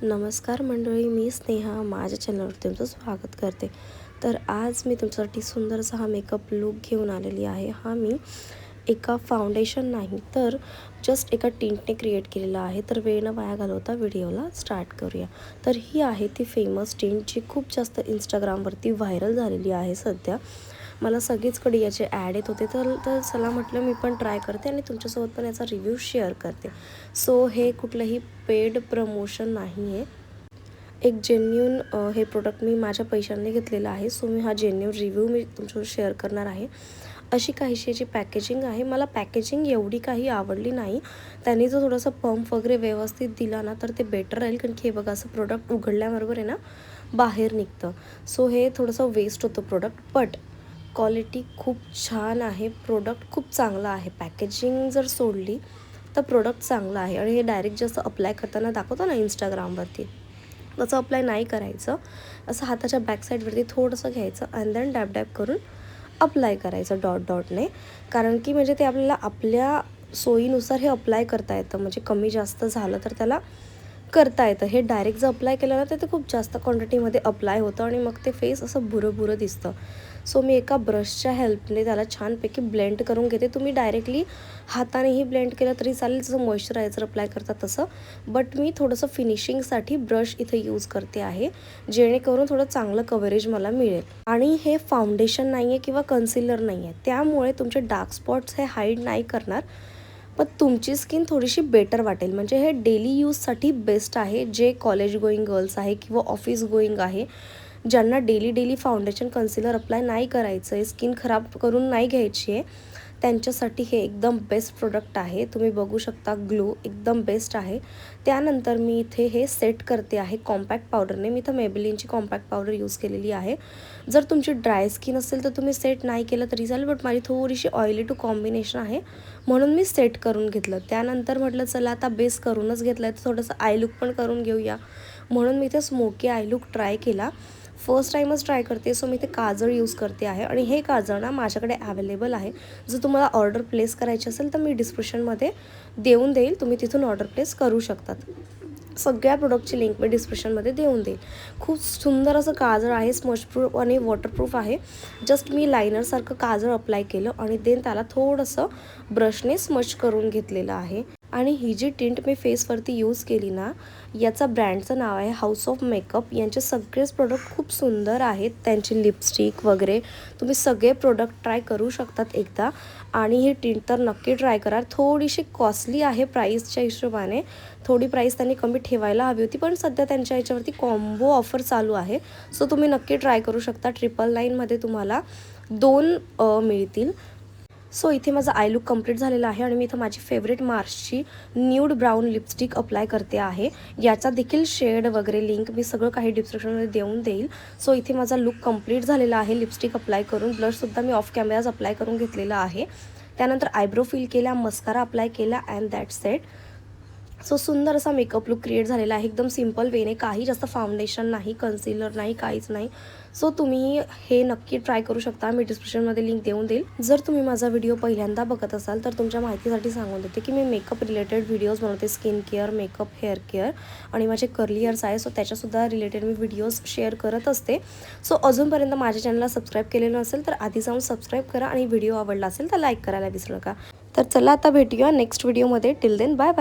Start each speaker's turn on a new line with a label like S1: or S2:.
S1: नमस्कार मंडळी, मी स्नेहा माझ्या चॅनलवर तुमचं स्वागत करते. तर आज मी तुमच्यासाठी सुंदरसा हा मेकअप लूक घेऊन आलेली आहे. हा मी एका फाउंडेशन नाही तर जस्ट एका टिंटने क्रिएट केलेला आहे. तर वेळ न वाया घालवता व्हिडिओला स्टार्ट करूया. तर ही आहे ती फेमस टिंट जी खूप जास्त इंस्टाग्रामवरती व्हायरल झालेली आहे सध्या. मला सगळीचकडे याचे ॲड येत होते तर चला म्हटलं मी पण ट्राय करते आणि तुमच्यासोबत पण याचा रिव्ह्यू शेअर करते. सो हे कुठलंही पेड प्रमोशन नाही आहे. एक जेन्युइन हे प्रोडक्ट मी माझ्या पैशांनी घेतलेलं आहे. सो मी हा जेन्युइन रिव्ह्यू मी तुमच्यासोबत शेअर करणार आहे. अशी काहीशी याची पॅकेजिंग आहे. मला पॅकेजिंग एवढी काही आवडली नाही. त्यांनी जो थोडासा पंप वगैरे व्यवस्थित दिला ना तर ते बेटर राहील, कारण की हे बघा असं प्रोडक्ट उघडल्याबरोबर आहे ना बाहेर निघतं. सो हे थोडंसं वेस्ट होतं प्रोडक्ट, बट क्वालिटी खूप छान आहे. प्रोडक्ट खूप चांगला आहे. पॅकेजिंग जर सोडली तर प्रोडक्ट चांगला आहे. आणि हे डायरेक्ट जसं अप्लाय करताना दाखवतो ना इंस्टाग्रामवरती, तसं अप्लाय नाही करायचं. असं हाताच्या बॅक साईडवरती थोडंसं घ्यायचं आणि देन डॅब डॅब करून अप्लाय करायचं डॉटने. कारण की म्हणजे ते आपल्याला आपल्या सोयीनुसार हे अप्लाय करता येतं. म्हणजे कमी जास्त झालं तर त्याला करता येतं. हे डायरेक्ट जर अप्लाय केलं ना तर ते खूप जास्त क्वांटिटीमध्ये अप्लाय होतं आणि मग ते फेस असं बुरं दिसतं. सो मी एका ब्रशच्या हेल्पने त्याला छानपैकी ब्लेंड करून घेते. तुम्ही डायरेक्टली हातानेही ब्लेंड केलं तरी चालेल, जसं मॉइश्चरायझर अप्लाय करतात तसं. बट मी थोडंसं फिनिशिंगसाठी ब्रश इथे यूज करते आहे, जेणेकरून थोडं चांगलं कव्हरेज मला मिळेल. आणि हे फाउंडेशन नाही आहे किंवा कन्सिलर नाही आहे, त्यामुळे तुमचे डार्क स्पॉट्स हे हाईड नाही करणार, पण तुमची स्किन थोडीशी बेटर वाटेल. म्हणजे हे डेली यूजसाठी बेस्ट आहे. जे कॉलेज गोईंग गर्ल्स आहे किंवा ऑफिस गोईंग आहे, ज्यांना डेली फाउंडेशन कन्सिलर अप्लाय नाही करायचं आहे, स्किन खराब करून नाही घ्यायची आहे, त्यांच्यासाठी हे एकदम बेस्ट प्रोडक्ट आहे. तुम्ही बघू शकता ग्लो एकदम बेस्ट आहे. त्यानंतर मी इथे हे सेट करते आहे कॉम्पॅक्ट पावडरने. मी इथं मेबेलिनची कॉम्पॅक्ट पावडर यूज केलेली आहे. जर तुमची ड्राय स्किन असेल तर तुम्ही सेट नाही केलं तरी चालेल, बट माझी थोडीशी ऑइली टू कॉम्बिनेशन आहे म्हणून मी सेट करून घेतलं. त्यानंतर म्हटलं चला आता बेस करूनच घेतला आहे तर थोडंसं आय लुक पण करून घेऊया, म्हणून मी इथे स्मोकी आय लुक ट्राय केला. फर्स्ट टाईमच ट्राय करते. सो मी ते काजळ यूज करते आहे आणि हे काजळ ना माझ्याकडे अवेलेबल आहे. जर तुम्हाला ऑर्डर प्लेस करायची असेल तर मी डिस्क्रिप्शनमध्ये देऊन देईल, तुम्ही तिथून ऑर्डर प्लेस करू शकतात. सगळ्या प्रोडक्टची लिंक मी डिस्क्रिप्शनमध्ये देऊन देईल. खूप सुंदर असं काजळ आहे, स्मजप्रूफ आणि वॉटरप्रूफ आहे. जस्ट मी लायनरसारखं काजळ अप्लाय केलं आणि देन त्याला थोडंसं ब्रशने स्मज करून घेतलेलं आहे. आणि ही जी टिंट मी फेसवरती यूज केली ना, याचा ब्रँडचं नाव आहे हाऊस ऑफ मेकअप. यांचे सगळेच प्रोडक्ट खूप सुंदर आहेत. त्यांची लिपस्टिक वगैरे तुम्ही सगळे प्रोडक्ट ट्राय करू शकतात एकदा. आणि ही टिंट तर नक्की ट्राय करा. थोडीशी कॉस्टली आहे प्राईसच्या हिशोबाने, थोडी प्राईस त्यांनी कमी ठेवायला हवी होती, पण सध्या त्यांच्या याच्यावरती कॉम्बो ऑफर चालू आहे. सो तुम्ही नक्की ट्राय करू शकता. 999मध्ये तुम्हाला 2 मिळतील. सो इथे माझा आय लुक कंप्लीट झालेला आहे आणि मी इथं माझी फेवरेट मार्सची न्यूड ब्राऊन लिपस्टिक अप्लाय करते आहे. याचा देखील शेड वगैरे लिंक मी सगळं काही डिस्क्रिप्शनमध्ये देऊन देईल. सो इथे माझा लुक कंप्लीट झालेला आहे लिपस्टिक अप्लाय करून. ब्लशसुद्धा मी ऑफ कॅमेराज अप्लाय करून घेतलेला आहे. त्यानंतर आयब्रो फिल केला, मस्कारा अप्लाय केला अँड दॅट सेट. सो सुंदर असा मेकअप लुक क्रिएट झालेला आहे एकदम सिम्पल वेने. काही जास्त फाउंडेशन नाही, कन्सिलर नाही, काहीच नाही. सो तुम्ही हे नक्की ट्राय करू शकता. मी डिस्क्रिप्शनमध्ये लिंक देऊन देईल. जर तुम्ही माझा व्हिडिओ पहिल्यांदा बघत असाल तर तुमच्या माहितीसाठी सांगून देते की मी मेकअप रिलेटेड व्हिडिओज बनवते. Skin care, makeup, hair care आणि माझे कर्ली हेअर्स आहे. सो त्याच्यासुद्धा रिलेटेड मी व्हिडिओज शेअर करत असते. सो अजूनपर्यंत माझ्या चॅनलला सबस्क्राईब केलेलं नसेल तर आधी जाऊन सबस्क्राईब करा आणि व्हिडिओ आवडला असेल तर लाईक करायला विसरू नका. तर चला आता भेटूया नेक्स्ट व्हिडिओमध्ये. Till then bye bye.